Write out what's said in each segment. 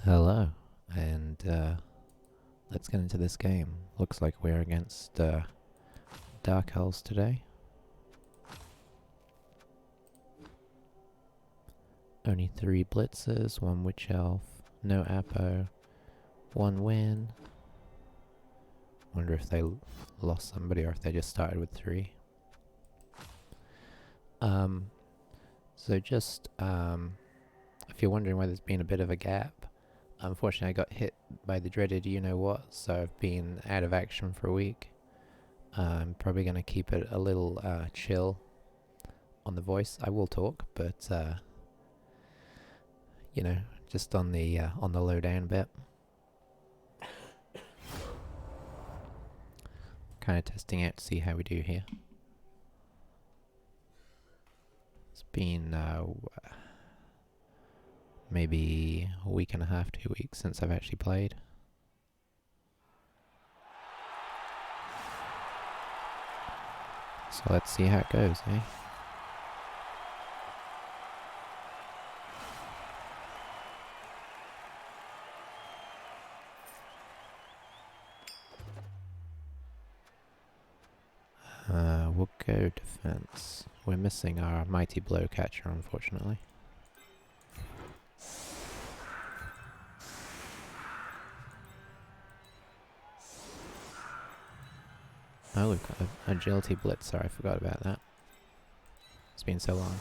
Hello, and let's get into this game. Looks like we're against Dark Elves today. Only 3 blitzers, 1 witch elf, no Apo, 1 win. Wonder if they lost somebody or if they just started with 3. So just if you're wondering why there's been a bit of a gap, unfortunately I got hit by the dreaded you-know-what, so I've been out of action for a week. I'm probably going to keep it a little chill on the voice. I will talk, but you know, just on the low down bit. Kind of testing out to see how we do here. It's been maybe a week and a half, 2 weeks since I've actually played. So let's see how it goes, eh? We'll go defense. We're missing our mighty blow catcher, unfortunately. Oh, we've got an agility blitzer. I forgot about that. It's been so long.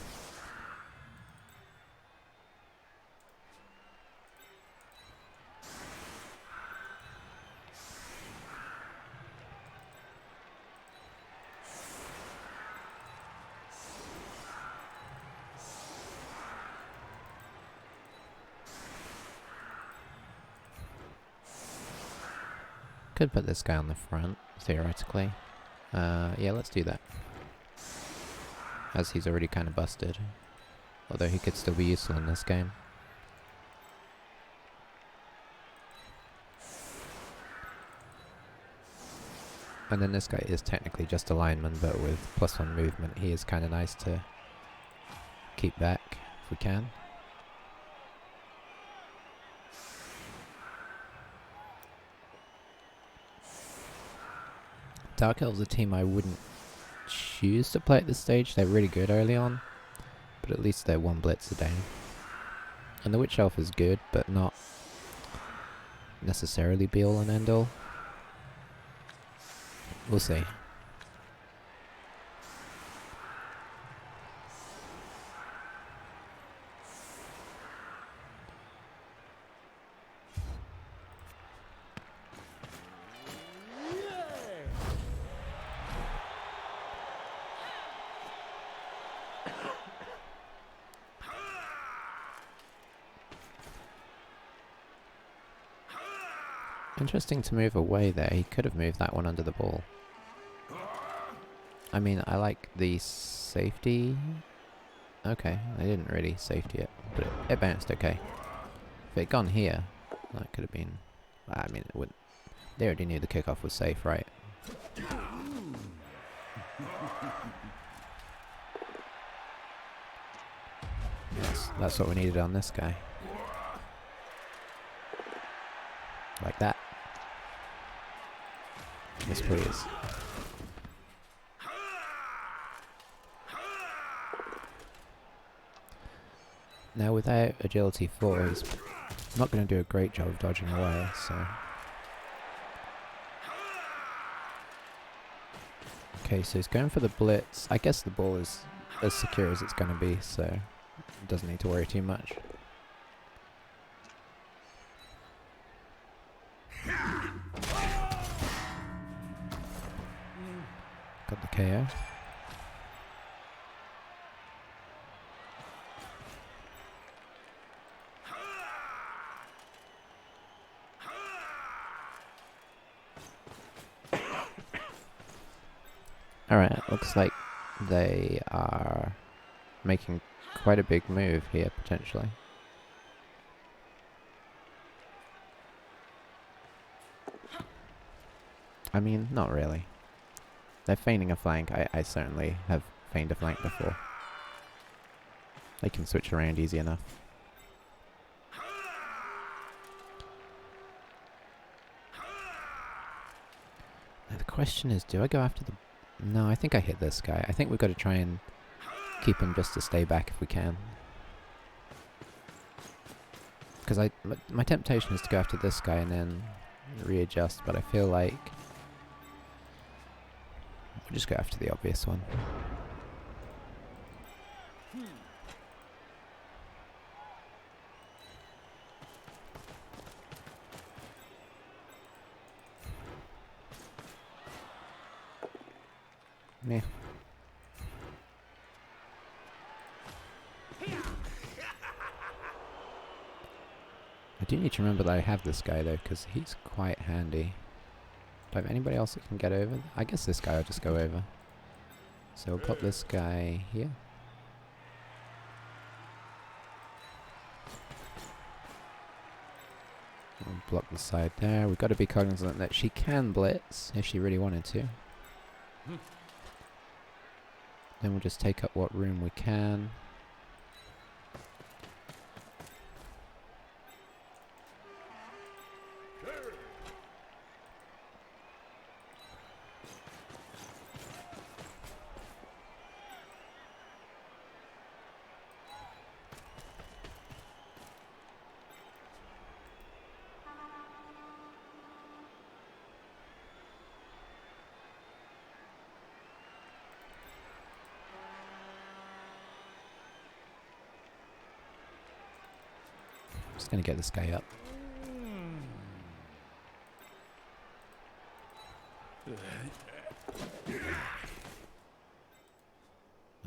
Could put this guy on the front, theoretically. Yeah, let's do that. As he's already kind of busted. Although he could still be useful in this game. And then this guy is technically just a lineman, but with +1 movement, he is kind of nice to keep back if we can. Dark Elves are a team I wouldn't choose to play at this stage. They're really good early on, but at least they're 1 blitzer down. And the Witch Elf is good, but not necessarily be all and end all. We'll see. Interesting to move away there. He could have moved that one under the ball. I mean, I like the safety. Okay, I didn't really safety it, but it bounced okay. If it had gone here, that could have been... I mean, it wouldn't... They already knew the kickoff was safe, right? Yes, that's what we needed on this guy. Like that. Yes, please. Now, without agility 4, he's not going to do a great job of dodging away, so... Okay, so he's going for the blitz. I guess the ball is as secure as it's going to be, so... doesn't need to worry too much. Got the KO. Alright, looks like they are making quite a big move here, potentially. I mean, not really. They're feigning a flank. I certainly have feigned a flank before. They can switch around easy enough. The question is, do I go after the... No, I think I hit this guy. I think we've got to try and keep him just to stay back if we can. Because my temptation is to go after this guy and then readjust, but I feel like we'll just go after the obvious one. Yeah. I do need to remember that I have this guy though, because he's quite handy. Do I have anybody else that can get over? I guess this guy will just go over. So we'll pop this guy here. We'll block the side there. We've got to be cognizant that she can blitz if she really wanted to. Then we'll just take up what room we can. Just gonna get this guy up.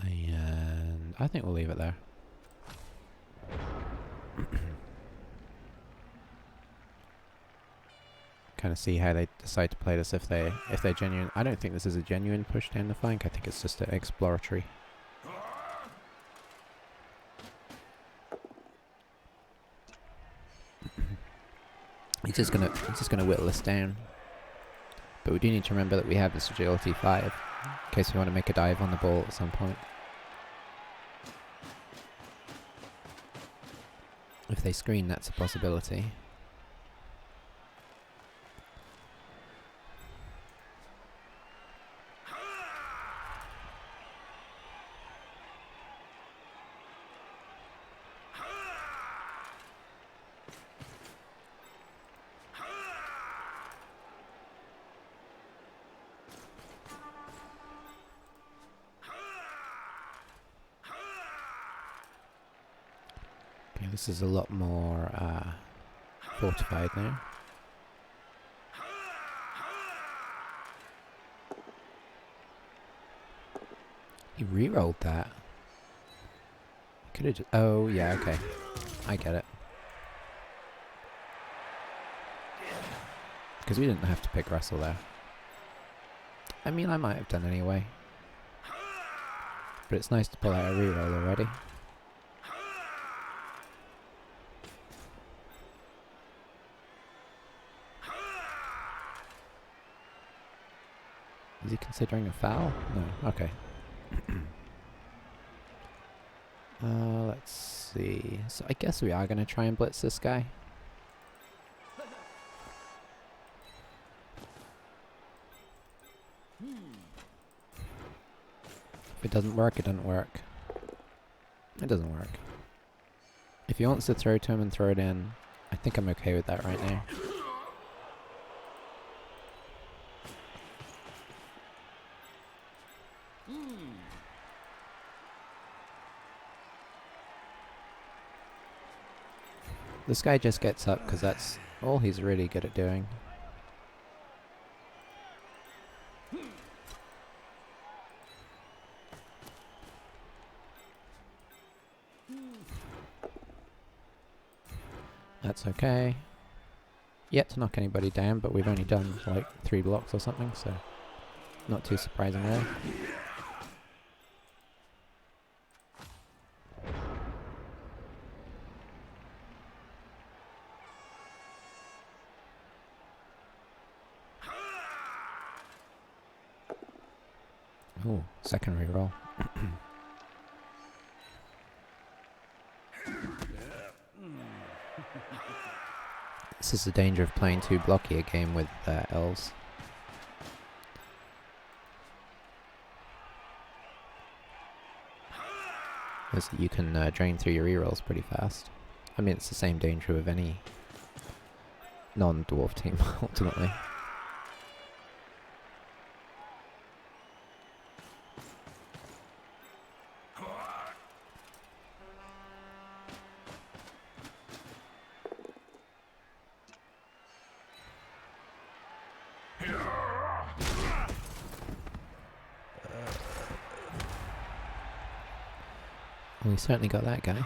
And I think we'll leave it there. Kind of see how they decide to play this if they're genuine. I don't think this is a genuine push down the flank. I think it's just an exploratory. He's just gonna whittle us down. But we do need to remember that we have this agility 5 in case we want to make a dive on the ball at some point. If they screen, that's a possibility. This is a lot more fortified now. He re-rolled that. Could have just... Oh, yeah, okay. I get it. Because we didn't have to pick Russell there. I mean, I might have done anyway. But it's nice to pull out a re-roll already. Is he considering a foul? No. Okay. Let's see. So I guess we are going to try and blitz this guy. If it doesn't work, it doesn't work. It doesn't work. If he wants to throw to him and throw it in, I think I'm okay with that right now. This guy just gets up because that's all he's really good at doing. That's okay. Yet to knock anybody down, but we've only done like 3 blocks or something, so not too surprising really. Ooh, second reroll. This is the danger of playing too blocky a game with L's. is that you can drain through your rerolls pretty fast. I mean, it's the same danger with any non-dwarf team, ultimately. Well, we certainly got that guy.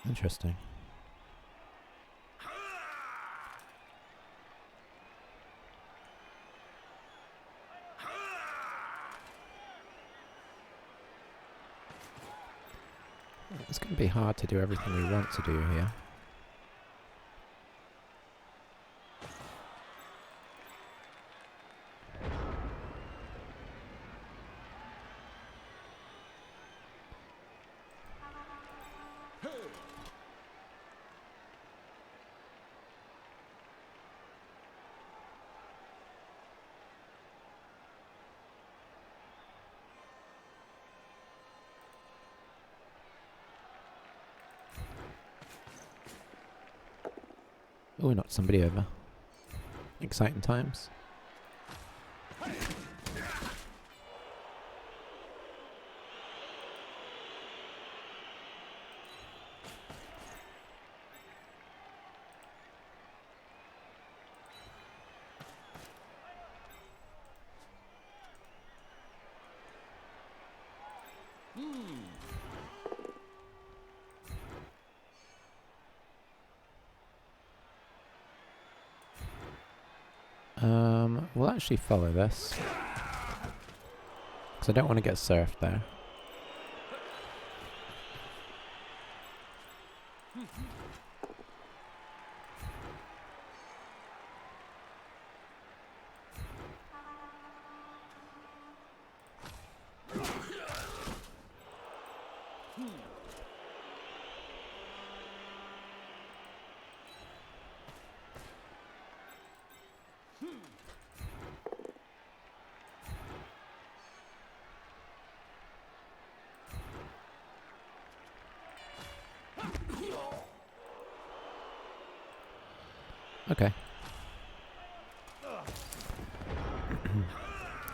Interesting. It's going to be hard to do everything we want to do here. Oh, we knocked somebody over. Exciting times. We'll actually follow this, because I don't want to get surfed there. Okay.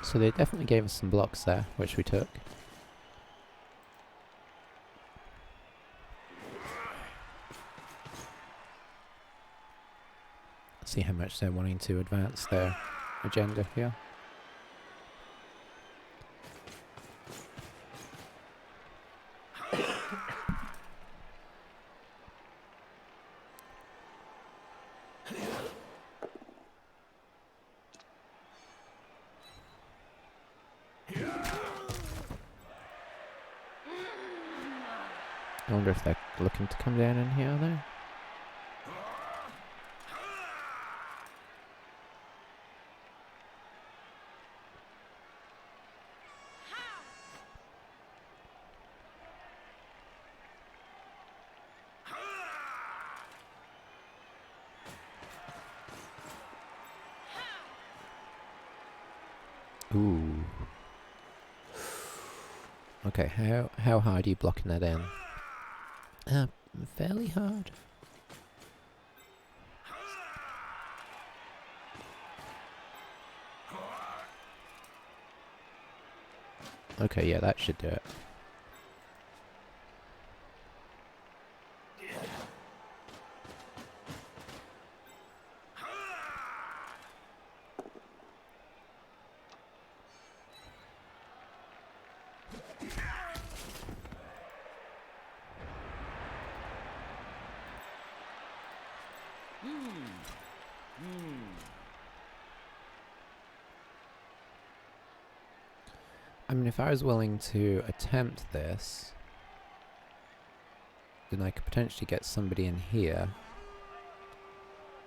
So they definitely gave us some blocks there, which we took. See how much they're wanting to advance their agenda here. I wonder if they're looking to come down in here there. Ooh. Okay, how hard are you blocking that in? Fairly hard. Okay, yeah, that should do it. I mean, if I was willing to attempt this, then I could potentially get somebody in here.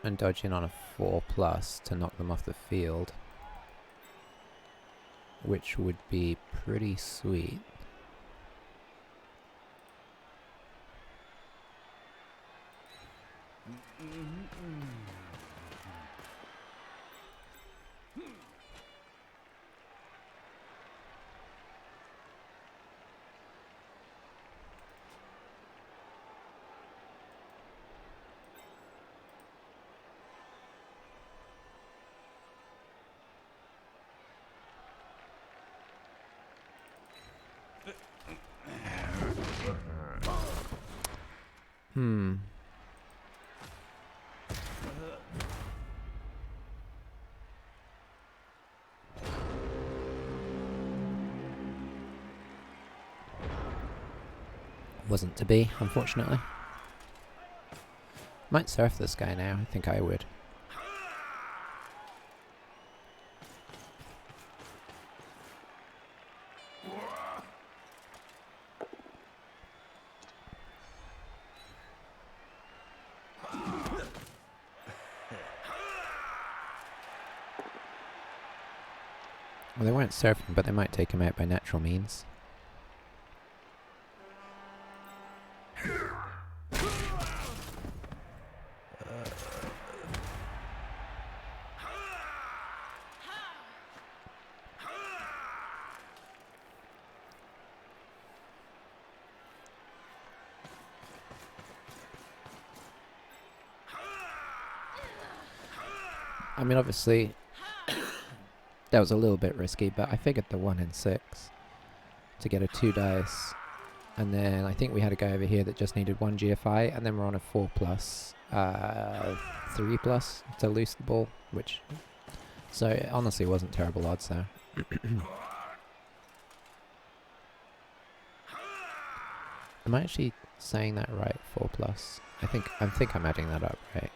and dodge in on a 4+ to knock them off the field, which would be pretty sweet. Wasn't to be, unfortunately. Might surf this guy now, I think I would. Well, they weren't surfing, but they might take him out by natural means. I mean, obviously, that was a little bit risky, but I figured the 1 in 6 to get a 2 dice. And then I think we had a guy over here that just needed 1 GFI, and then we're on a 4+, 3+ to loose the ball, which... So it honestly wasn't terrible odds there. Am I actually saying that right, 4+? I think I'm adding that up right.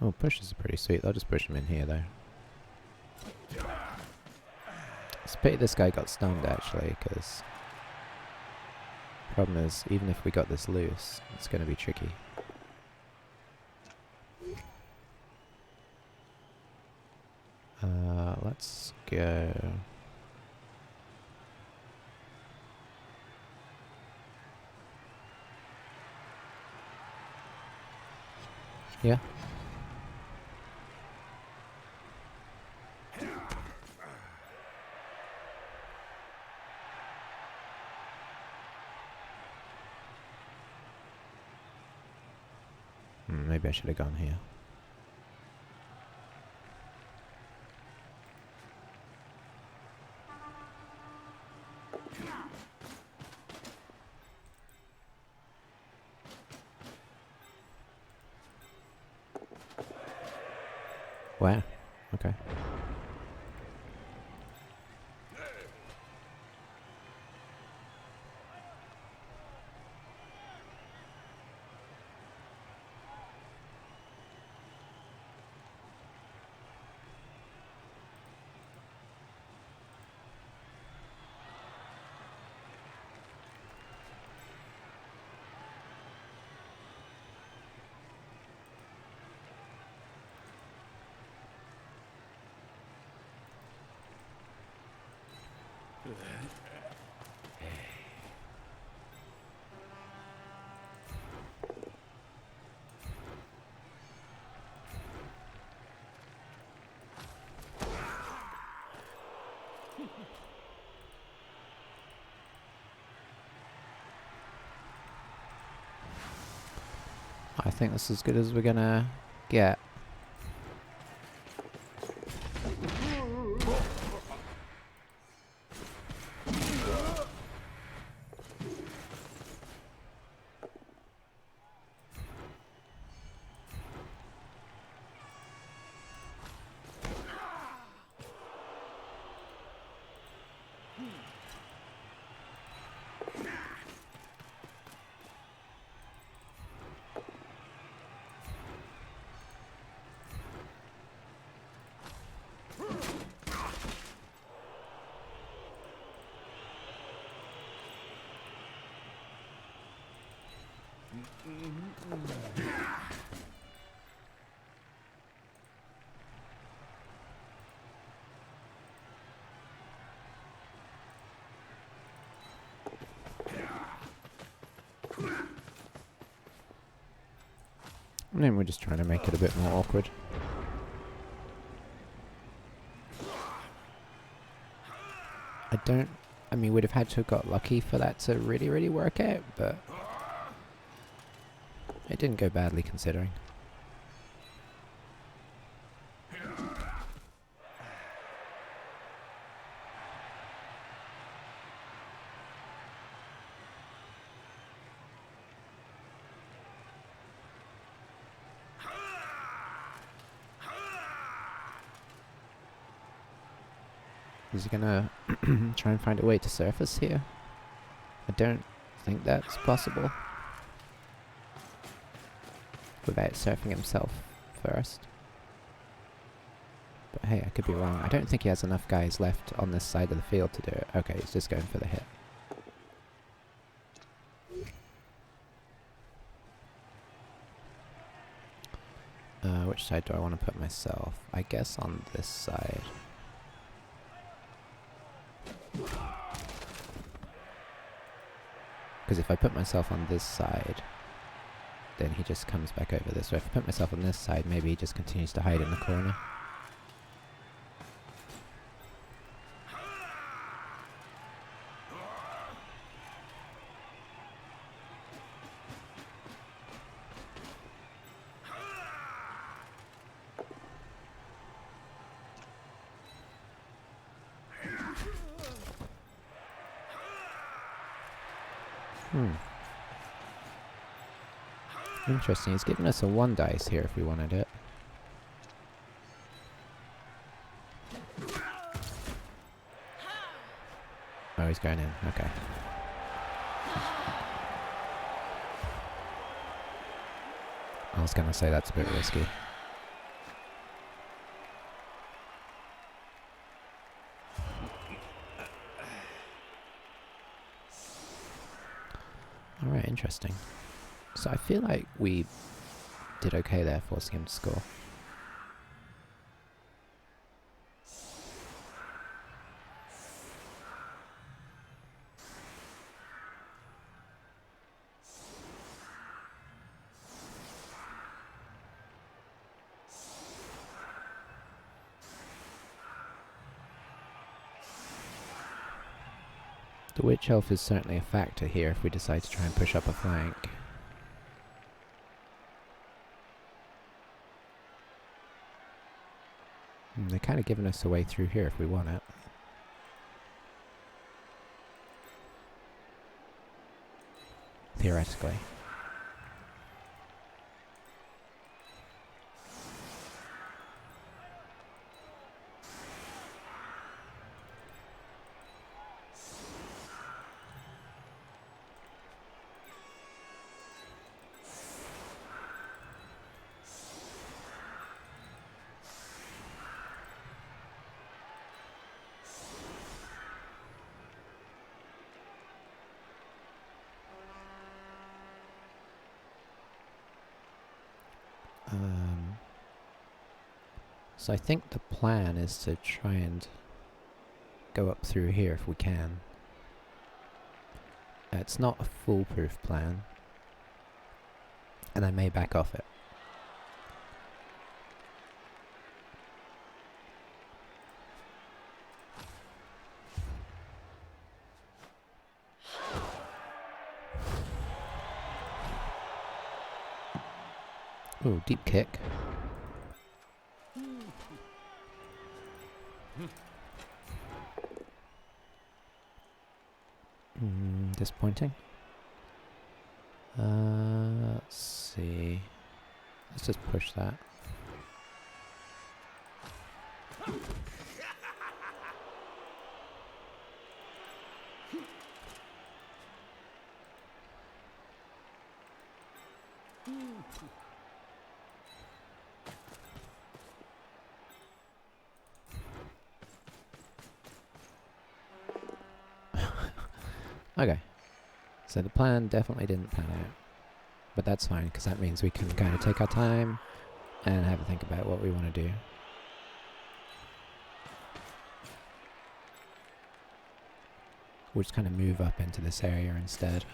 Oh, pushes are pretty sweet. I'll just push him in here, though. It's a pity this guy got stunned, actually, because... Problem is, even if we got this loose, it's going to be tricky. Let's go... Yeah. Maybe I should have gone here. Wow. Okay. I think that's as good as we're gonna get. And then we're just trying to make it a bit more awkward. I mean, we'd have had to have got lucky for that to really, really work out, but it didn't go badly considering. Is he gonna try and find a way to surface here? I don't think that's possible. Without surfing himself first. But hey, I could be wrong. I don't think he has enough guys left on this side of the field to do it. Okay, he's just going for the hit. Which side do I want to put myself? I guess on this side. Because if I put myself on this side, then he just comes back over this way. If I put myself on this side, maybe he just continues to hide in the corner. Interesting, he's given us a 1 dice here if we wanted it. Oh, he's going in, okay. I was gonna say that's a bit risky. Alright, interesting. So I feel like we did okay there, forcing him to score. The witch elf is certainly a factor here if we decide to try and push up a flank. They're kind of giving us a way through here if we want it. Theoretically. So I think the plan is to try and go up through here if we can. It's not a foolproof plan, and I may back off it. Ooh, deep kick. Disappointing. Let's see. Let's just push that. Okay. So the plan definitely didn't pan out. But that's fine, because that means we can kind of take our time and have a think about what we want to do. We'll just kind of move up into this area instead.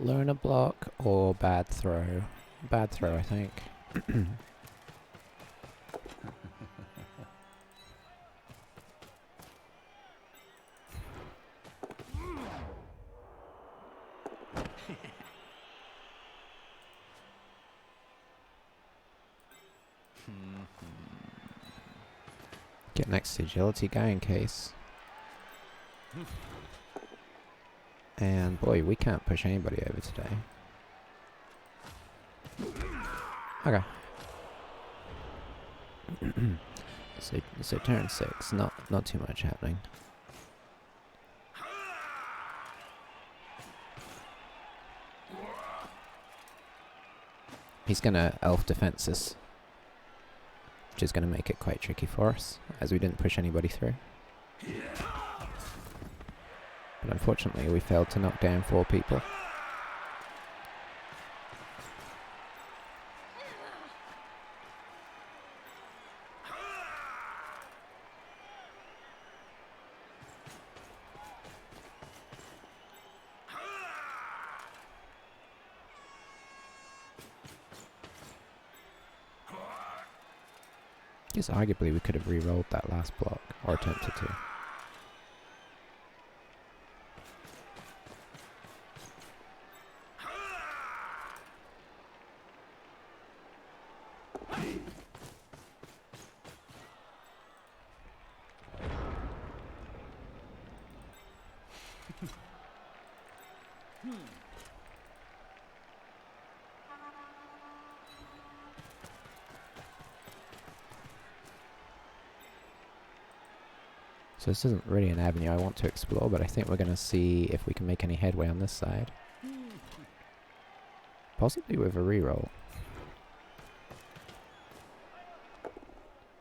Learn a block or bad throw? Bad throw, I think. Get next to agility guy in case. And boy, we can't push anybody over today. Okay. so turn 6, not too much happening. He's gonna elf defense us, which is gonna make it quite tricky for us, as we didn't push anybody through. But unfortunately, we failed to knock down 4 people. I guess arguably we could have re-rolled that last block, or attempted to. So this isn't really an avenue I want to explore, but I think we're going to see if we can make any headway on this side. Possibly with a reroll.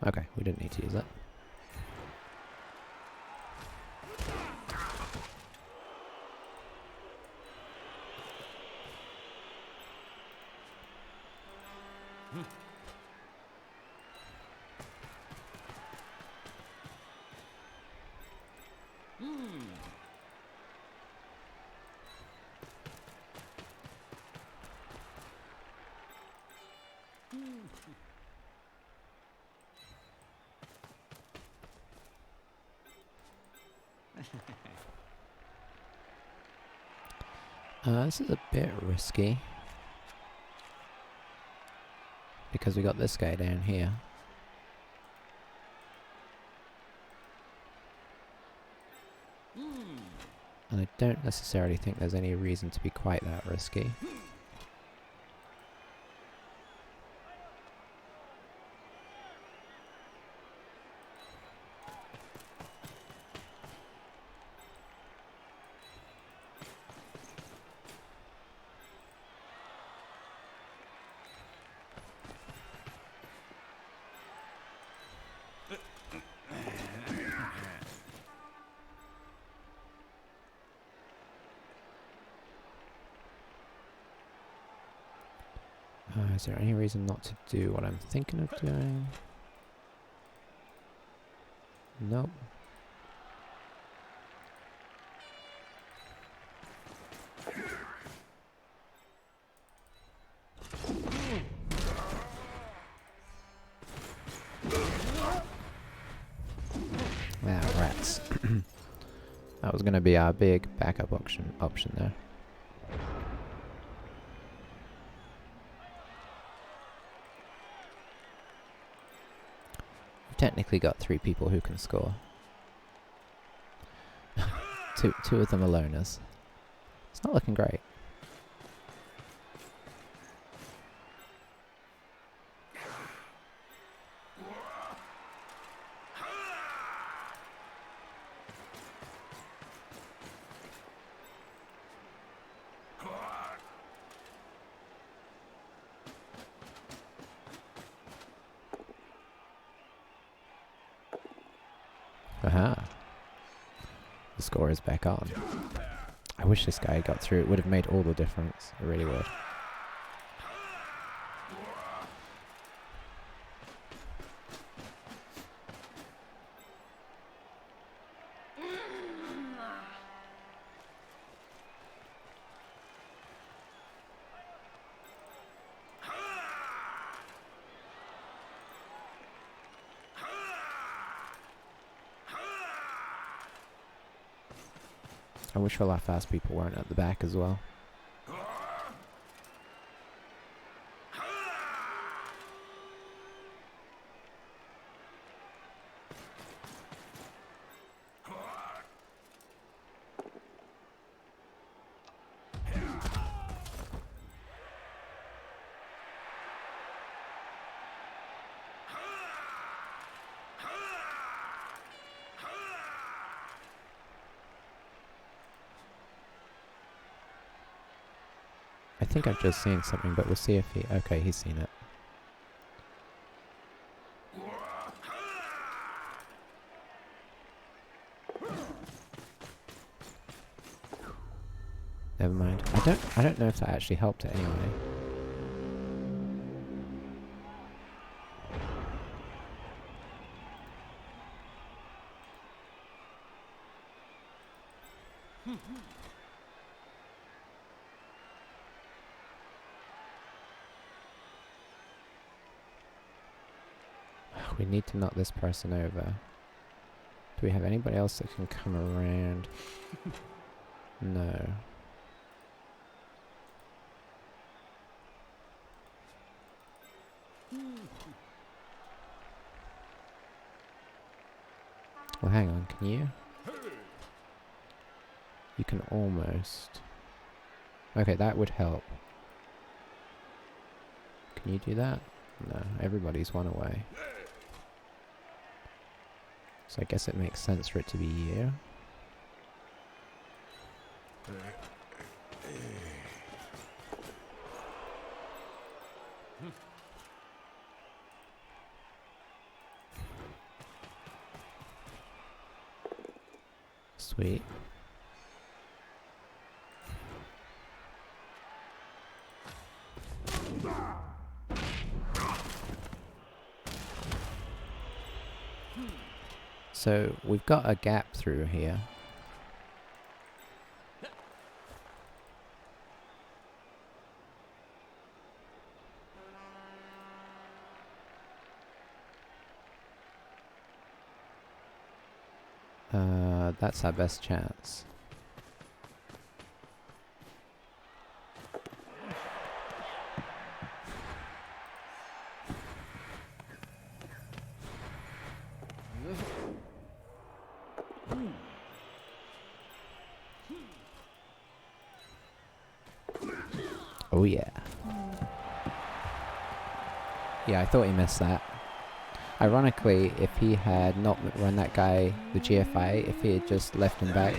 Okay, we didn't need to use it. This is a bit risky, because we got this guy down here. And I don't necessarily think there's any reason to be quite that risky. Is there any reason not to do what I'm thinking of doing? Nope. That was going to be our big backup option there. We've technically got 3 people who can score. two of them are loners. It's not looking great. Aha. The score is back on. I wish this guy got through. It would have made all the difference. It really would. I wish all our fast people weren't at the back as well. I think I've just seen something, but we'll see if he... Okay, he's seen it. Never mind. I don't know if that actually helped it anyway. We need to knock this person over. Do we have anybody else that can come around? No. Well, hang on, can you? You can almost. Okay, that would help. Can you do that? No, everybody's one away. So I guess it makes sense for it to be you. Sweet. So we've got a gap through here. That's our best chance. Oh yeah. Yeah, I thought he missed that. Ironically, if he had not run that guy the GFI, if he had just left him back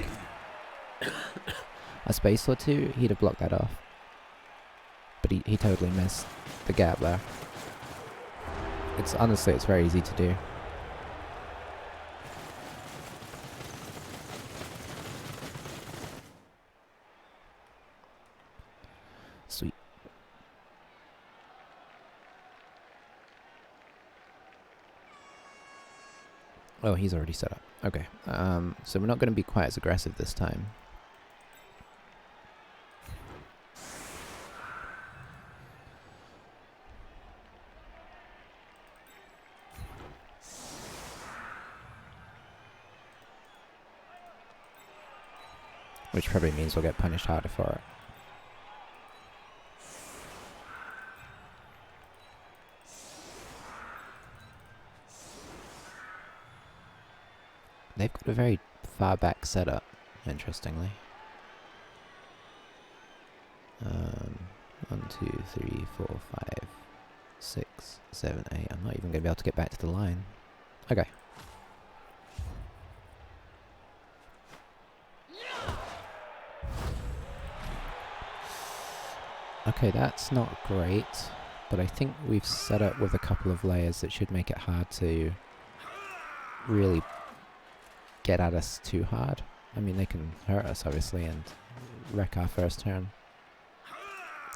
a space or two, he'd have blocked that off. But he totally missed the gap there. Honestly, it's very easy to do. Sweet. Oh, he's already set up. Okay. So we're not going to be quite as aggressive this time. Which probably means we'll get punished harder for it. They've got a very far back setup, interestingly. 1, 2, 3, 4, 5, 6, 7, 8. I'm not even going to be able to get back to the line. Okay. Okay, that's not great, but I think we've set up with a couple of layers that should make it hard to really get at us too hard. I mean, they can hurt us, obviously, and wreck our first turn.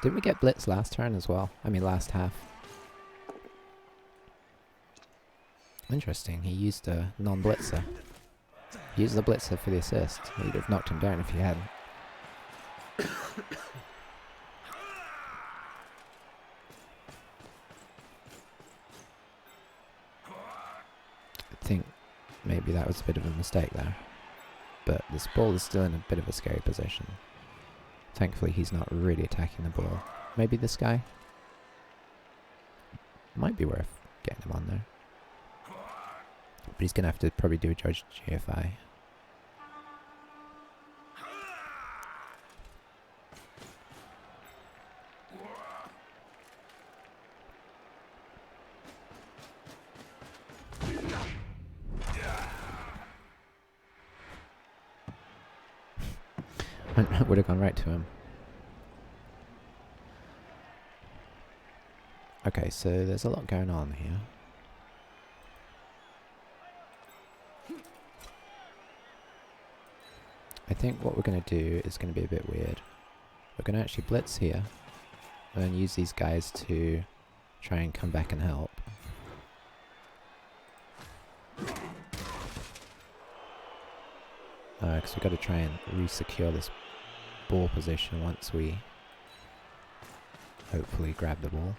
Didn't we get blitz last turn as well? I mean, last half. Interesting, he used a non-blitzer. He used the blitzer for the assist. He'd have knocked him down if he hadn't. I think maybe that was a bit of a mistake there. But this ball is still in a bit of a scary position. Thankfully he's not really attacking the ball. Maybe this guy? Might be worth getting him on there. But he's going to have to probably do a Druchii GFI. Would have gone right to him. Okay, so there's a lot going on here. I think what we're going to do is going to be a bit weird. We're going to actually blitz here and then use these guys to try and come back and help. Because we've got to try and re-secure this ball position once we hopefully grab the ball.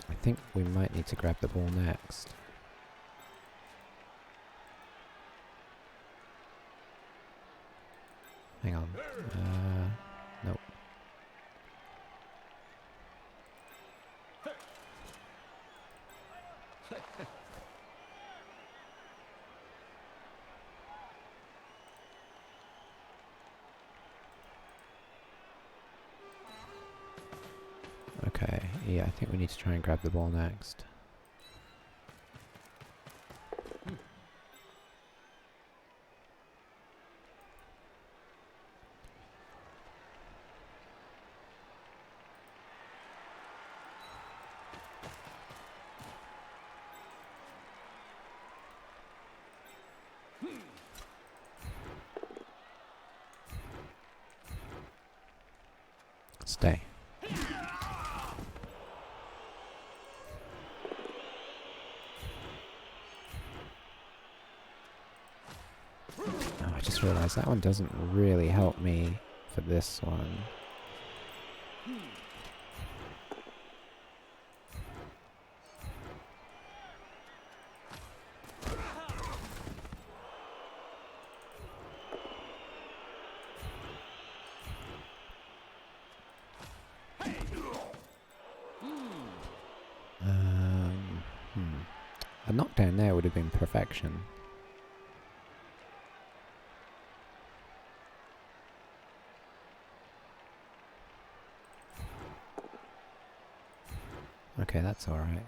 I think we might need to grab the ball next. Hang on. Nope. Okay, yeah, I think we need to try and grab the ball next. Stay. Oh, I just realised that one doesn't really help me for this one. A knockdown there would have been perfection. Okay, that's alright.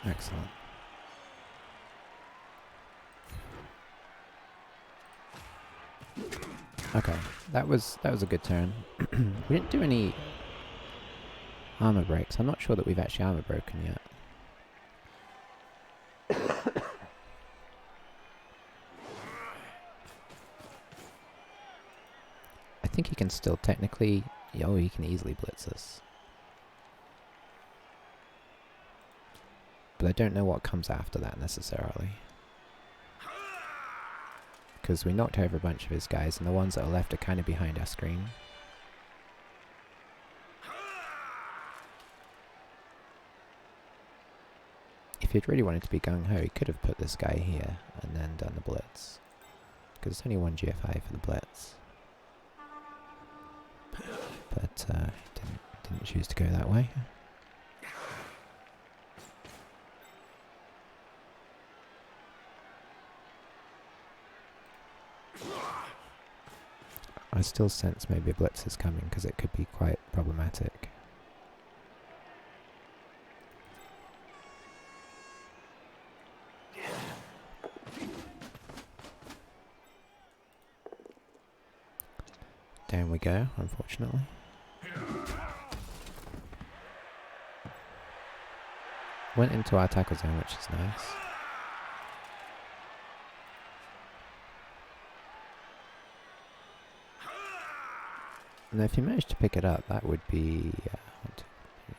Excellent. Okay, that was a good turn. We didn't do any armor breaks. I'm not sure that we've actually armor broken yet. I think he can still technically... Oh, he can easily blitz us. But I don't know what comes after that necessarily. Because we knocked over a bunch of his guys, and the ones that are left are kind of behind our screen. If he'd really wanted to be gung-ho, he could have put this guy here and then done the blitz. Because it's only one GFI for the blitz. But didn't choose to go that way. I still sense maybe a blitz is coming because it could be quite problematic. Down we go, unfortunately. Went into our tackle zone, which is nice. And if you manage to pick it up, that would be 1, 2, 3,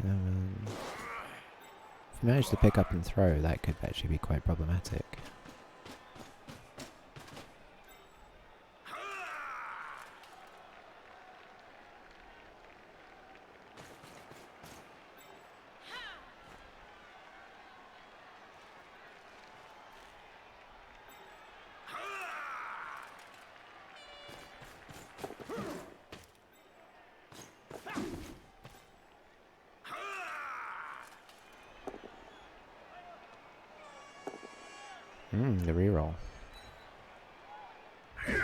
7. If you manage to pick up and throw, that could actually be quite problematic. The reroll. And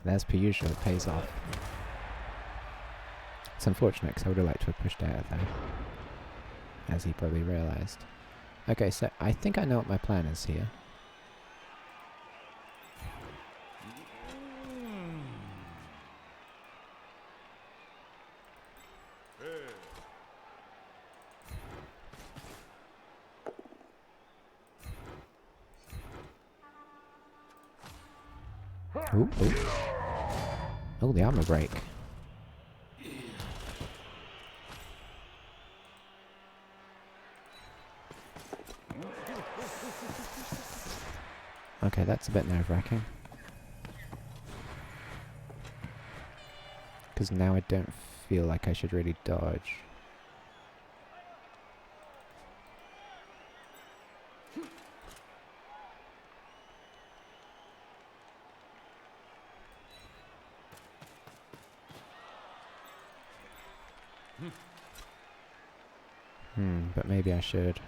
as per usual, it pays off. It's unfortunate because I would have liked to have pushed out of there, as he probably realised. Okay, so I think I know what my plan is here. Ooh, ooh. Oh, the armor break. Okay, that's a bit nerve-wracking. Because now I don't feel like I should really dodge. But maybe I should.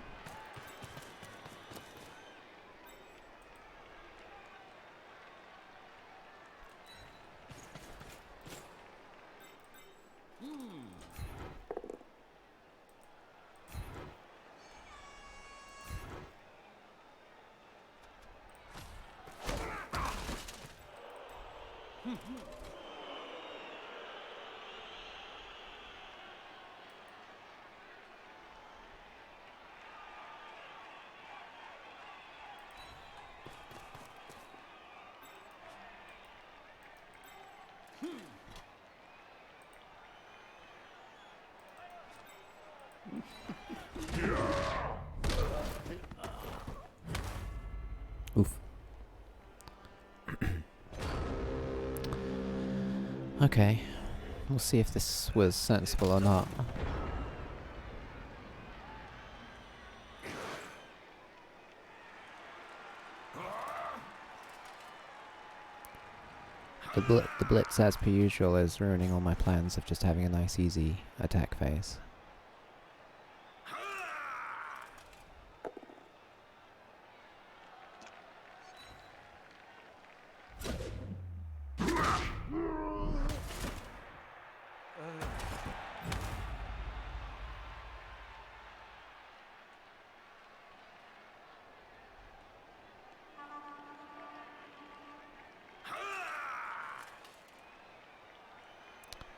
Oof. Okay, we'll see if this was sensible or not. The blitz, as per usual, is ruining all my plans of just having a nice, easy attack phase.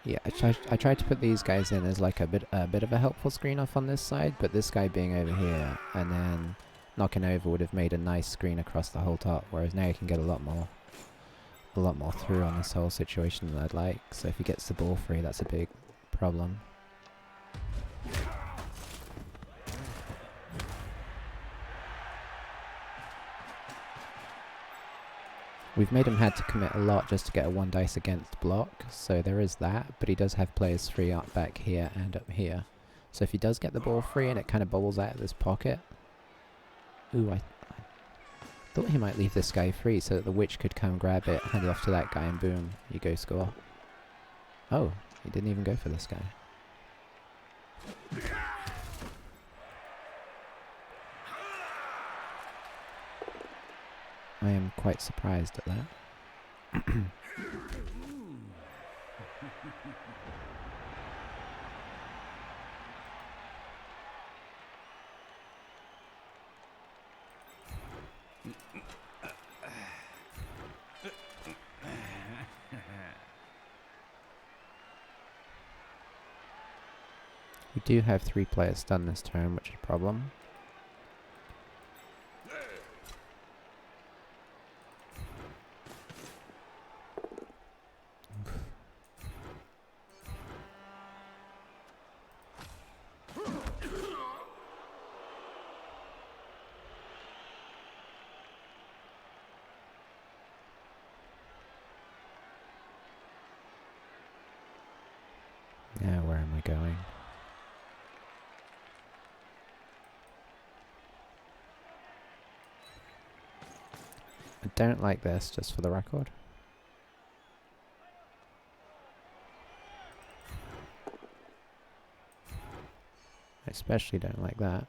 Yeah, I tried to put these guys in as like a bit of a helpful screen off on this side, but this guy being over here and then knocking over would have made a nice screen across the whole top, whereas now you can get a lot more through on this whole situation than I'd like. So if he gets the ball free, that's a big problem. We've made him had to commit a lot just to get a 1 dice against block, so there is that, but he does have players free up back here and up here. So if he does get the ball free and it kind of bobbles out of this pocket... Ooh, I thought he might leave this guy free so that the witch could come grab it, hand it off to that guy, and boom, you go score. Oh, he didn't even go for this guy. I am quite surprised at that. We do have 3 players stunned this turn, which is a problem. Now where am I going? I don't like this, just for the record. I especially don't like that.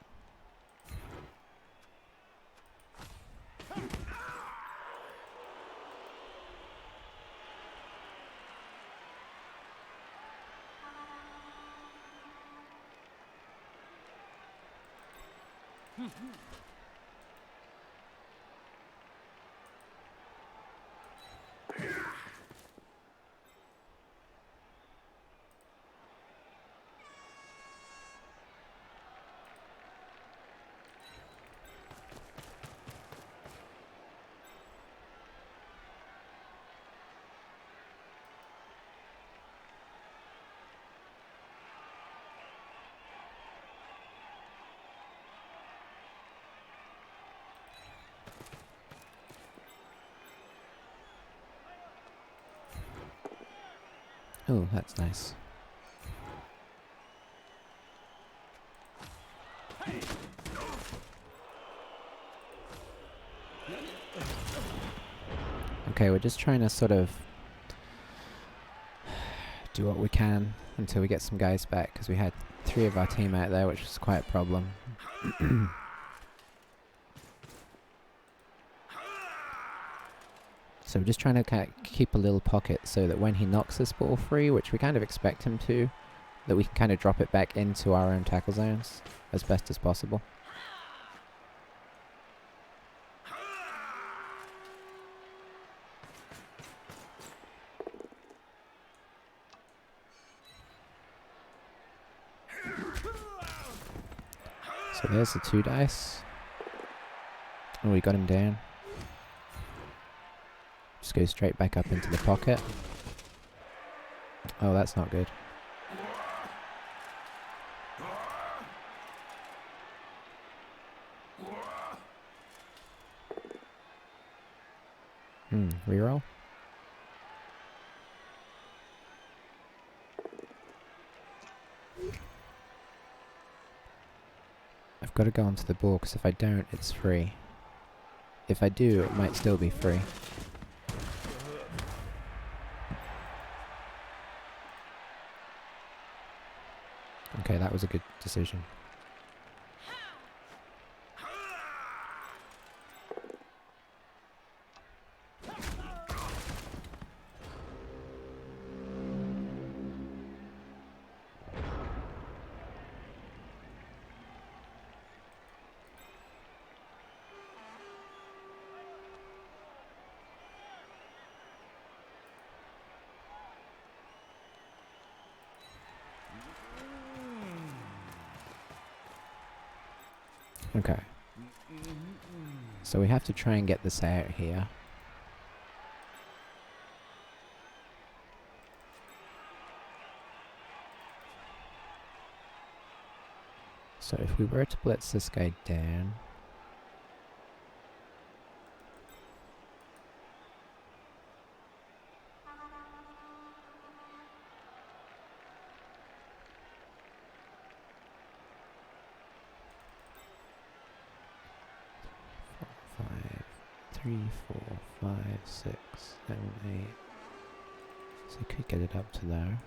Oh, that's nice. Okay, we're just trying to sort of do what we can until we get some guys back, because we had 3 of our team out there, which was quite a problem. So we're just trying to keep a little pocket so that when he knocks this ball free, which we kind of expect him to, that we can kind of drop it back into our own tackle zones as best as possible. So there's the 2 dice. Oh, we got him down. Just go straight back up into the pocket. Oh, that's not good. Reroll. I've got to go onto the ball, because if I don't, it's free. If I do, it might still be free. Okay, that was a good decision. Okay. So we have to try and get this out here. So if we were to blitz this guy down... 3, 4, 5, 6, 7, 8. So I could get it up to there.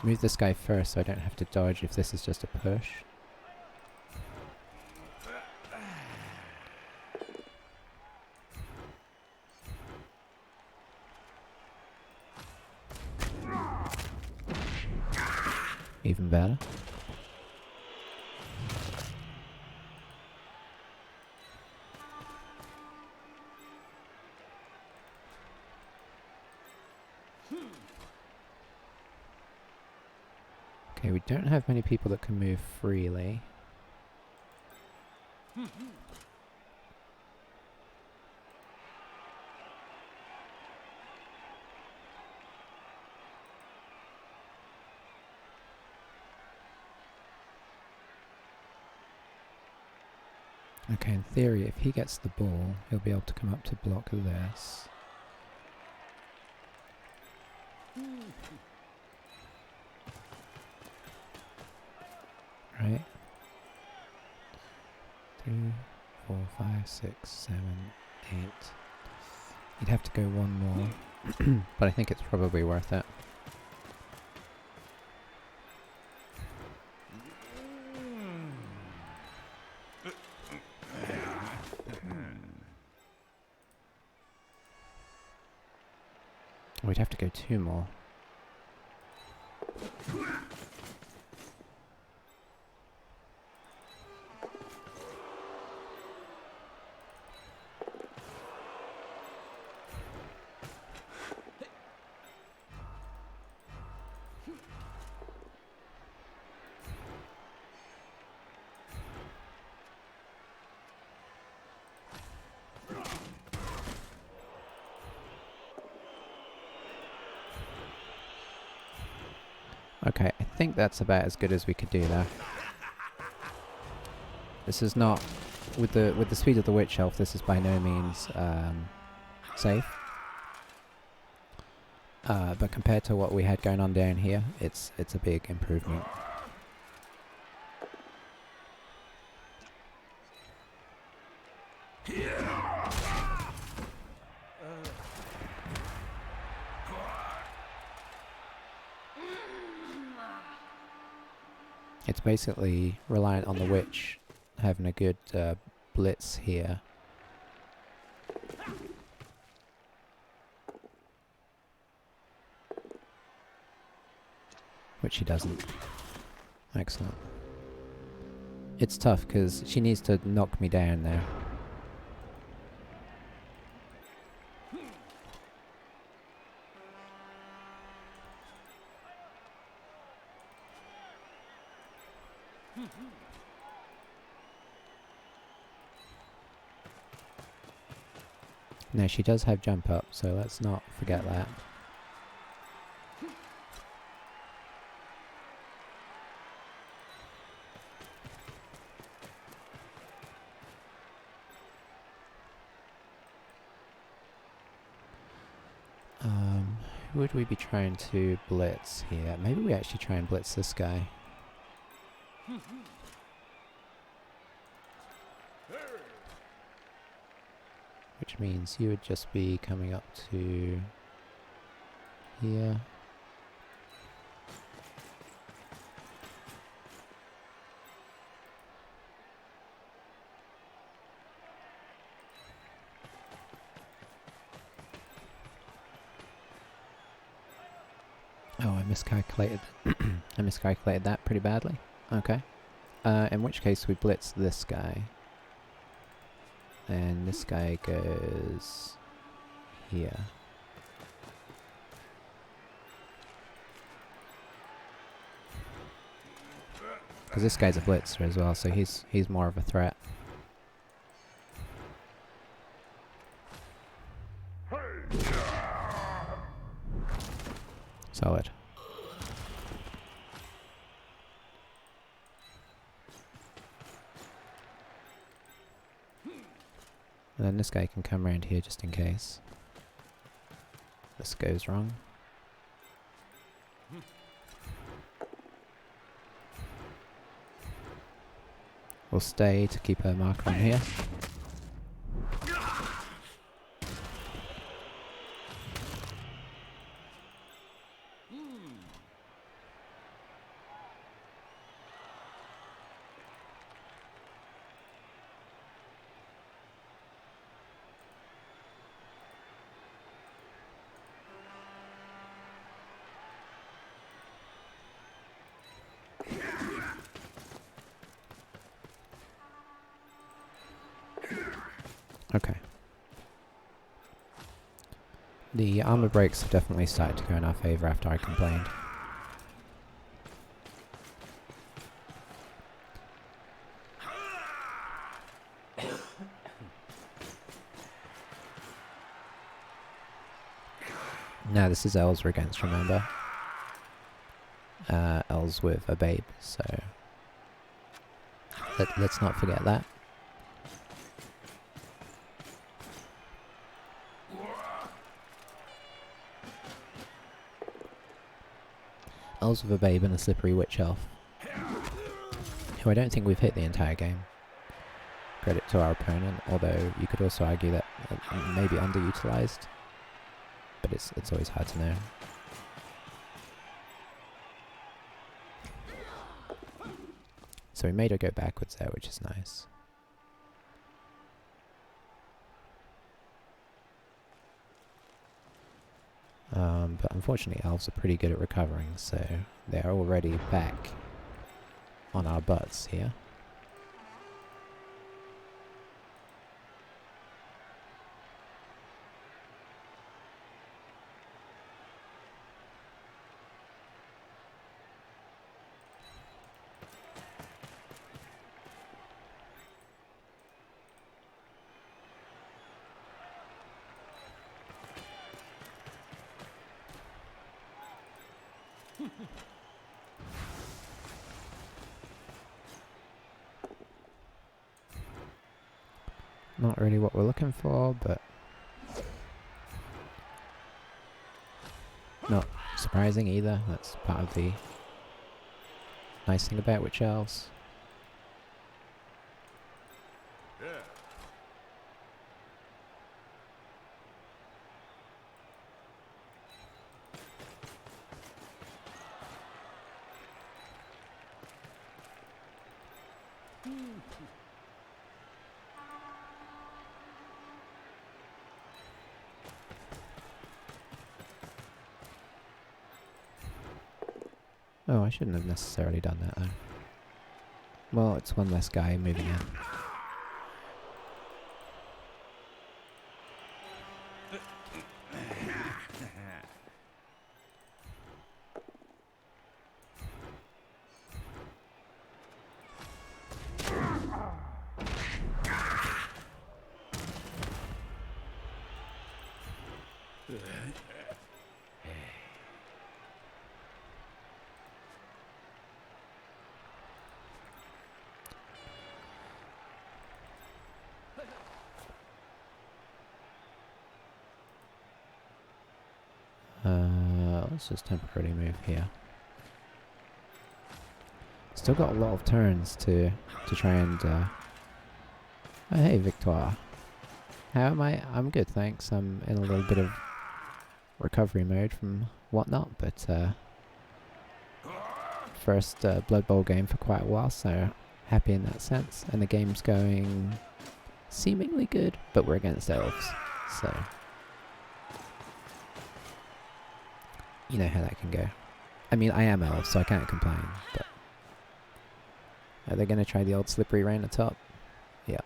Move this guy first so I don't have to dodge if this is just a push. Even better. Okay, we don't have many people that can move freely. Okay, in theory, if he gets the ball, he'll be able to come up to block this. Right? 3, 4, 5, 6, 7, 8. You'd have to go one more, but I think it's probably worth it. We'd have to go 2 more. Okay, I think that's about as good as we could do there. This is not, with the speed of the Witch Elf, this is by no means safe. But compared to what we had going on down here, it's a big improvement. It's basically reliant on the Witch having a good blitz here. Which she doesn't. Excellent. It's tough because she needs to knock me down there. Now she does have jump up, so let's not forget that. Who would we be trying to blitz here? Maybe we actually try and blitz this guy. Which means you would just be coming up to here. Oh, I miscalculated. I miscalculated that pretty badly. Okay. In which case we blitz this guy. And this guy goes here. Because this guy's a blitzer as well, so he's more of a threat. Solid. And then this guy can come around here just in case this goes wrong. We'll stay to keep a marker on here. Okay. The armor breaks have definitely started to go in our favor after I complained. Now this is elves we're against, remember? Elves with a babe, so let's not forget that. Elves with a babe and a slippery witch elf, who I don't think we've hit the entire game. Credit to our opponent, although you could also argue that maybe underutilized, but it's always hard to know. So we made her go backwards there, which is nice. But unfortunately elves are pretty good at recovering, so they're already back on our butts here. Not really what we're looking for, but not surprising either. That's part of the nice thing about witch elves. Oh, I shouldn't have necessarily done that though. Well, it's one less guy moving in. Let's just temporarily move here. Still got a lot of turns to try and oh, hey Victoire. How am I? I'm good, thanks. I'm in a little bit of recovery mode from whatnot, but first Blood Bowl game for quite a while, so happy in that sense. And the game's going seemingly good, but we're against elves, so you know how that can go. I mean, I am elf, so I can't complain, but are they going to try the old slippery rain at top? Yeah.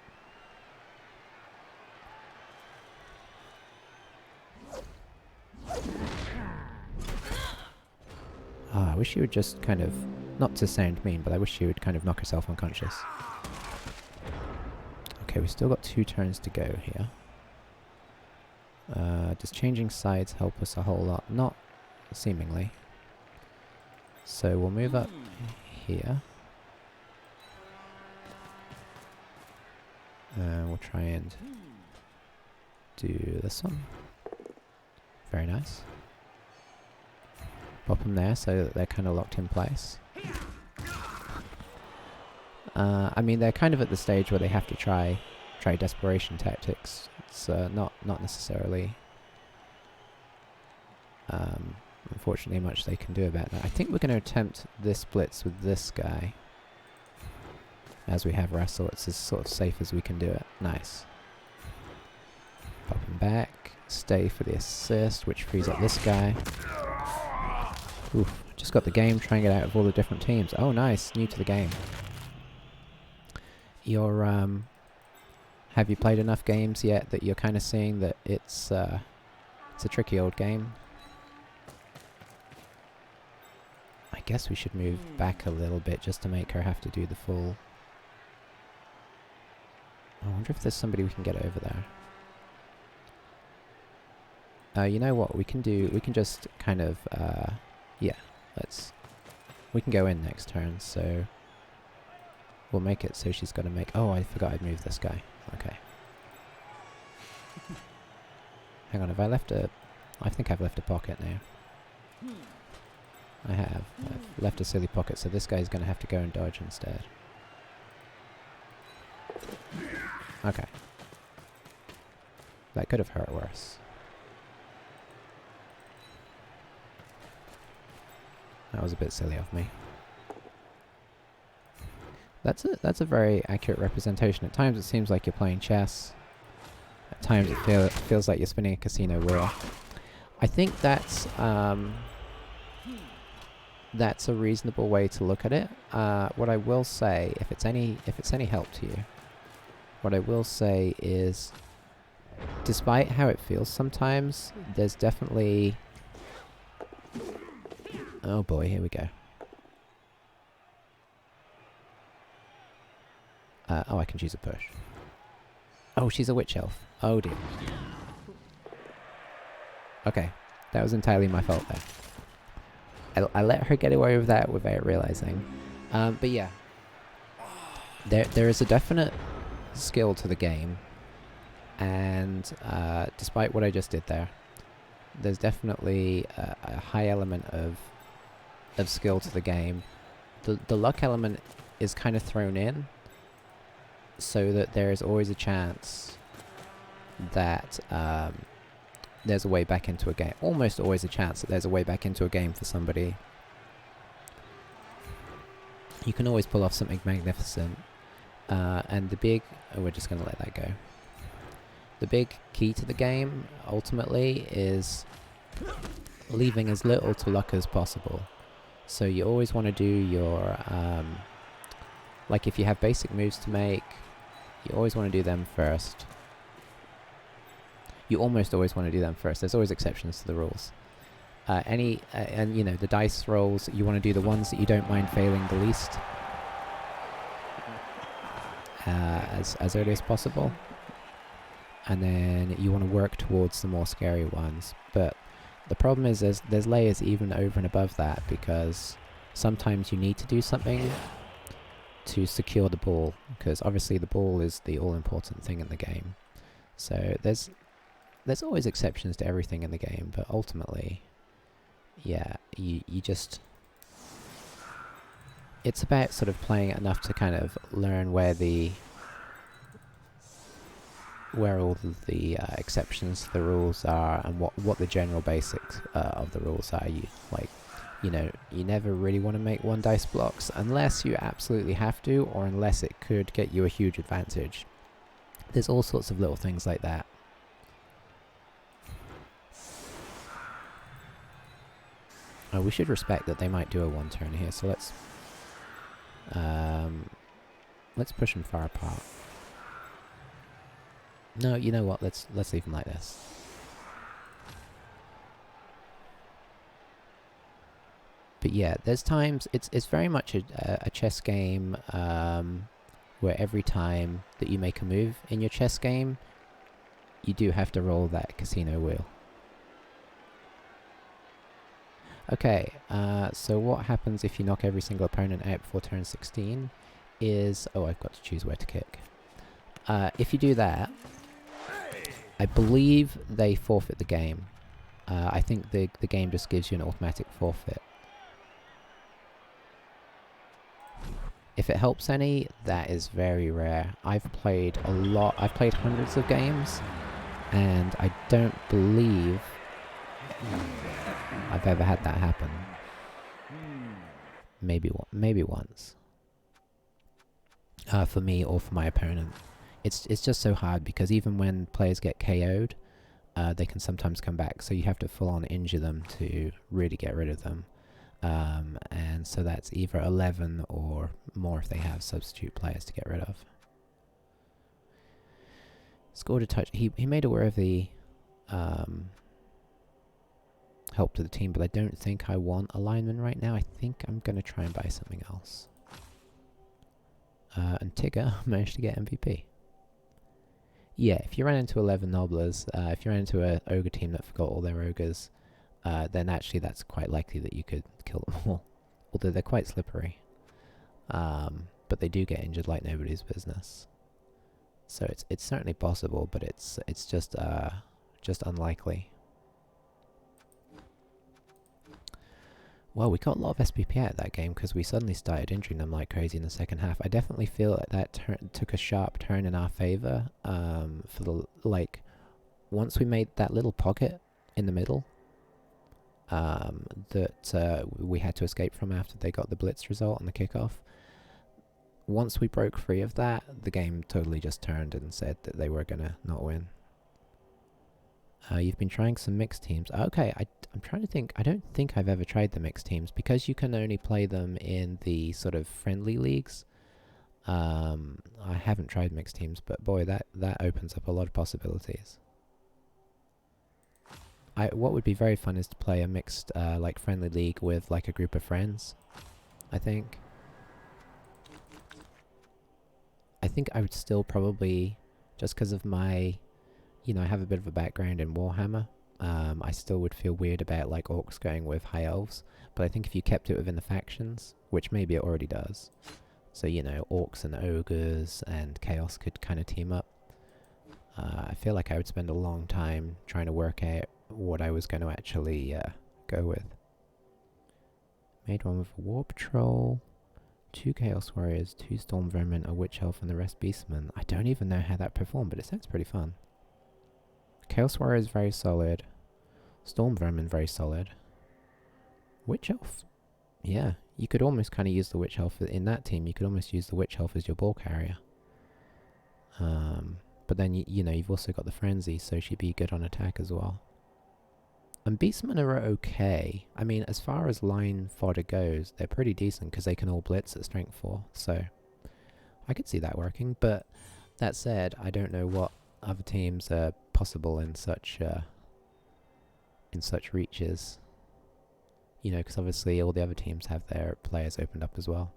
I wish you would just kind of, not to sound mean, but I wish you would kind of knock yourself unconscious. Okay, we've still got 2 turns to go here. Does changing sides help us a whole lot? Not seemingly. So we'll move up here. We'll try and do this one. Very nice. Pop them there so that they're kind of locked in place. I mean, they're kind of at the stage where they have to try desperation tactics. It's not necessarily, unfortunately, much they can do about that. I think we're going to attempt this blitz with this guy. As we have wrestle, it's as sort of safe as we can do it. Nice. Pop him back. Stay for the assist, which frees up this guy. Oof. Just got the game, trying it out of all the different teams. Oh, nice. New to the game. You're, have you played enough games yet that you're kind of seeing that it's a tricky old game? I guess we should move back a little bit just to make her have to do the full... I wonder if there's somebody we can get over there. You know what we can do? We can just kind of, yeah, we can go in next turn, so we'll make it so she's got to make... Oh, I forgot I'd moved this guy. Okay. Hang on, have I left a... I think I've left a pocket now. I have. I've left a silly pocket, so this guy's going to have to go and dodge instead. Okay. That could have hurt worse. That was a bit silly of me. That's a very accurate representation. At times it seems like you're playing chess. At times it feels like you're spinning a casino wheel. I think that's a reasonable way to look at it. What I will say, if it's any help to you, what I will say is, despite how it feels sometimes, there's definitely... Oh boy, here we go. Oh, I can choose a push. Oh, she's a witch elf. Oh dear. Okay, that was entirely my fault there. I let her get away with that without realizing. But yeah, there is a definite skill to the game, and despite what I just did there, there's definitely a high element of skill to the game. The luck element is kind of thrown in, so that there is always a chance that there's a way back into a game. Almost always a chance that there's a way back into a game for somebody. You can always pull off something magnificent. And the big... Oh, we're just going to let that go. The big key to the game, ultimately, is leaving as little to luck as possible. So you always want to do your... like if you have basic moves to make, you always want to do them first. You almost always want to do them first. There's always exceptions to the rules. And you know, the dice rolls, you want to do the ones that you don't mind failing the least. As early as possible. And then you want to work towards the more scary ones. But the problem is there's layers even over and above that, because sometimes you need to do something to secure the ball, because obviously the ball is the all-important thing in the game. So there's always exceptions to everything in the game, but ultimately, yeah, you just... It's about sort of playing it enough to kind of learn where all of the exceptions to the rules are, and what the general basics of the rules are. You know, you never really want to make one dice blocks unless you absolutely have to, or unless it could get you a huge advantage. There's all sorts of little things like that. Oh, we should respect that they might do a one turn here, so let's push them far apart. No, you know what? Let's leave them like this. But yeah, there's times it's very much a chess game where every time that you make a move in your chess game, you do have to roll that casino wheel. Okay, so what happens if you knock every single opponent out before turn 16 is... Oh, I've got to choose where to kick. If you do that, I believe they forfeit the game. I think the game just gives you an automatic forfeit. If it helps any, that is very rare. I've played a lot. I've played hundreds of games, and I don't believe I've ever had that happen. Maybe once. For me or for my opponent. It's just so hard because even when players get KO'd, they can sometimes come back. So you have to full on injure them to really get rid of them. And so that's either 11 or more if they have substitute players to get rid of. Scored a touch. He made aware of the help to the team, but I don't think I want a lineman right now. I think I'm going to try and buy something else. And Tigger managed to get MVP. Yeah, if you ran into 11 Nobblers, if you ran into an ogre team that forgot all their ogres, then actually that's quite likely that you could kill them all. Although they're quite slippery. But they do get injured like nobody's business. So it's certainly possible, but it's just unlikely. Well, we got a lot of SPP out of that game because we suddenly started injuring them like crazy in the second half. I definitely feel like that took a sharp turn in our favor. For the once we made that little pocket in the middle, that we had to escape from after they got the blitz result on the kickoff. Once we broke free of that, the game totally just turned and said that they were gonna not win. You've been trying some mixed teams. Okay, I'm trying to think. I don't think I've ever tried the mixed teams because you can only play them in the sort of friendly leagues. I haven't tried mixed teams, but boy, that opens up a lot of possibilities. What would be very fun is to play a mixed like friendly league with like a group of friends. I think I would still probably, just because of my, I have a bit of a background in Warhammer. I still would feel weird about like orcs going with high elves, but I think if you kept it within the factions, which maybe it already does, so orcs and ogres and chaos could kind of team up. I feel like I would spend a long time trying to work out what I was going to actually go with. Made one with a war patrol, 2 chaos warriors, 2 storm vermin, a witch elf, and the rest beastmen. I don't even know how that performed, but it sounds pretty fun. Chaos warrior is very solid. Storm vermin very solid. Witch elf, yeah, you could almost kind of use the witch elf in that team. You could almost use the witch elf as your ball carrier. But then you've also got the frenzy, so she'd be good on attack as well. And beastmen are okay. I mean, as far as line fodder goes, they're pretty decent because they can all blitz at strength 4. So I could see that working. But that said, I don't know what other teams are possible in such reaches. Because obviously all the other teams have their players opened up as well.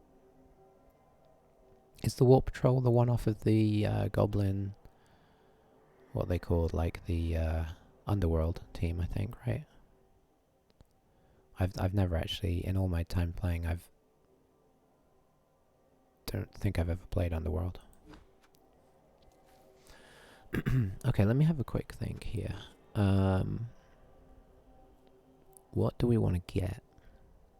Is the Warp Patrol the one off of the Goblin, what they called, like the Underworld team, I think, right? I've never actually, in all my time playing, don't think I've ever played Underworld. Okay, let me have a quick think here. What do we want to get?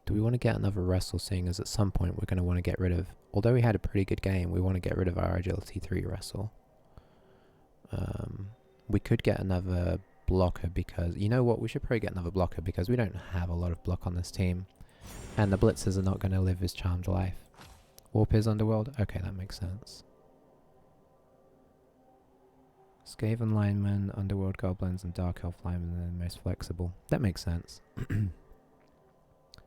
Do we want to get another wrestle, seeing as at some point we're going to want to get rid of, although we had a pretty good game, we want to get rid of our agility 3 wrestle. We could get another blocker because, you know what, we should probably get another blocker because we don't have a lot of block on this team. And the blitzers are not going to live his charmed life. Warp is Underworld? Okay, that makes sense. Skaven linemen, Underworld goblins, and Dark Elf linemen are the most flexible. That makes sense. I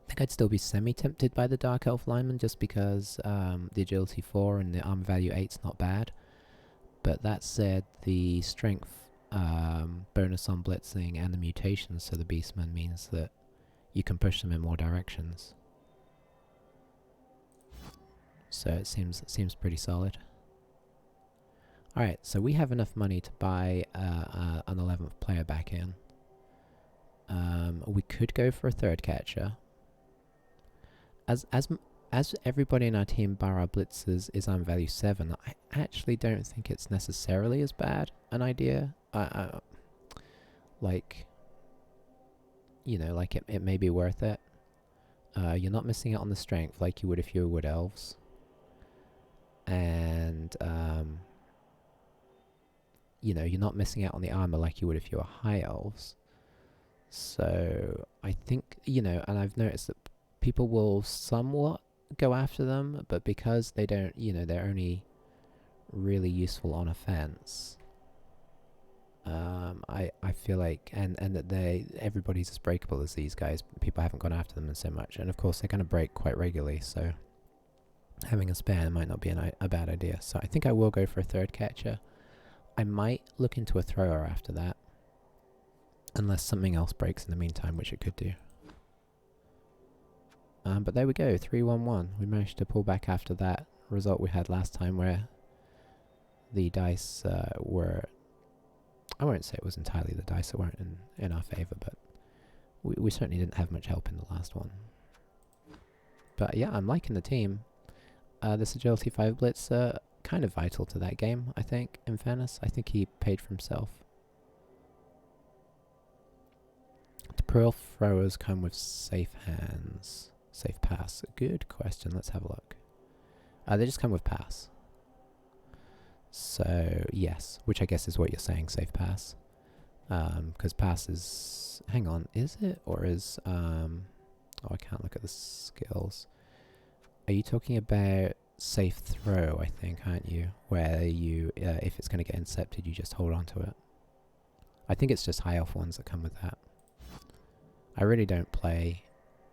think I'd still be semi-tempted by the Dark Elf lineman just because the agility 4 and the armor value 8's not bad. But that said, the strength bonus on blitzing and the mutations to the beastmen means that you can push them in more directions. So it seems pretty solid. Alright, so we have enough money to buy an 11th player back in. We could go for a third catcher. As everybody in our team bar our blitzers is on value 7, I actually don't think it's necessarily as bad an idea. It may be worth it. You're not missing out on the strength like you would if you were wood elves. you know, you're not missing out on the armor like you would if you were high elves. So I think, you know, and I've noticed that people will somewhat go after them, but because they don't, you know, they're only really useful on offense. I feel like, and that everybody's as breakable as these guys. People haven't gone after them so much, and of course they're going to break quite regularly. So having a spare might not be a bad idea. So I think I will go for a third catcher. I might look into a thrower after that, unless something else breaks in the meantime, which it could do. But there we go, 3-1-1. We managed to pull back after that result we had last time, where the dice were... I won't say it was entirely the dice that weren't in our favour, but we certainly didn't have much help in the last one. But yeah, I'm liking the team. This Agility 5 Blitz, kind of vital to that game, I think, in fairness. I think he paid for himself. Do Pearl throwers come with safe hands? Safe pass? Good question, let's have a look. They just come with pass. So, yes, which I guess is what you're saying, safe pass. Because pass is... Hang on, is it? Or is... oh, I can't look at the skills. Are you talking about safe throw, I think, aren't you? Where you, if it's going to get incepted, you just hold on to it. I think it's just high elf ones that come with that. I really don't play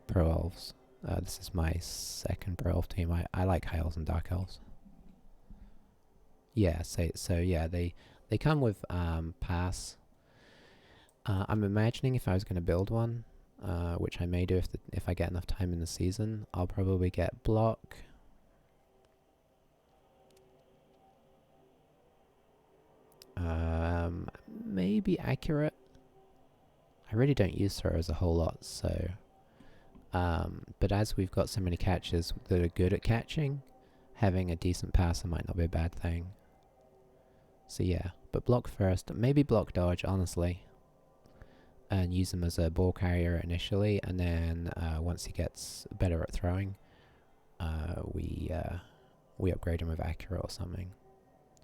pro elves. This is my second pro elf team. I like high elves and dark elves. Yeah, so yeah, they come with pass. I'm imagining if I was going to build one, which I may do if I get enough time in the season, I'll probably get block. Maybe accurate. I really don't use throwers a whole lot, so... but as we've got so many catchers that are good at catching, having a decent passer might not be a bad thing. So yeah, but block first, maybe block dodge, honestly. And use him as a ball carrier initially, and then once he gets better at throwing, we upgrade him with accurate or something.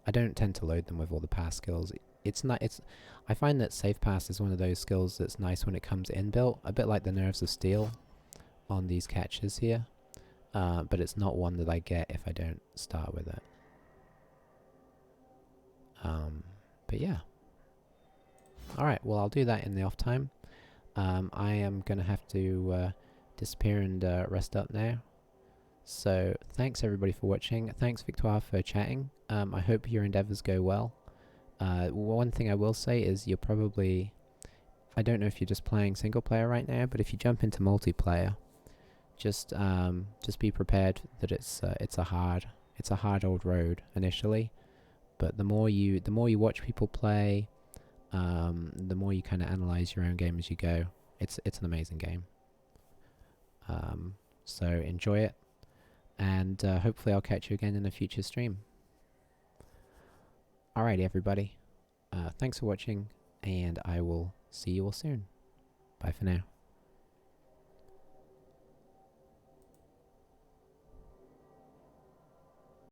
I don't tend to load them with all the pass skills. I find that safe pass is one of those skills that's nice when it comes inbuilt, a bit like the nerves of steel on these catches here, but it's not one that I get if I don't start with it. But yeah. Alright, well I'll do that in the off time. I am going to have to disappear and rest up now. So thanks everybody for watching. Thanks Victoire for chatting. I hope your endeavours go well. One thing I will say is you're probably... I don't know if you're just playing single player right now, but if you jump into multiplayer, just be prepared that it's a hard old road initially. But the more you watch people play, the more you kind of analyze your own game as you go. It's an amazing game. So enjoy it, and hopefully I'll catch you again in a future stream. Alrighty everybody, thanks for watching, and I will see you all soon. Bye for now.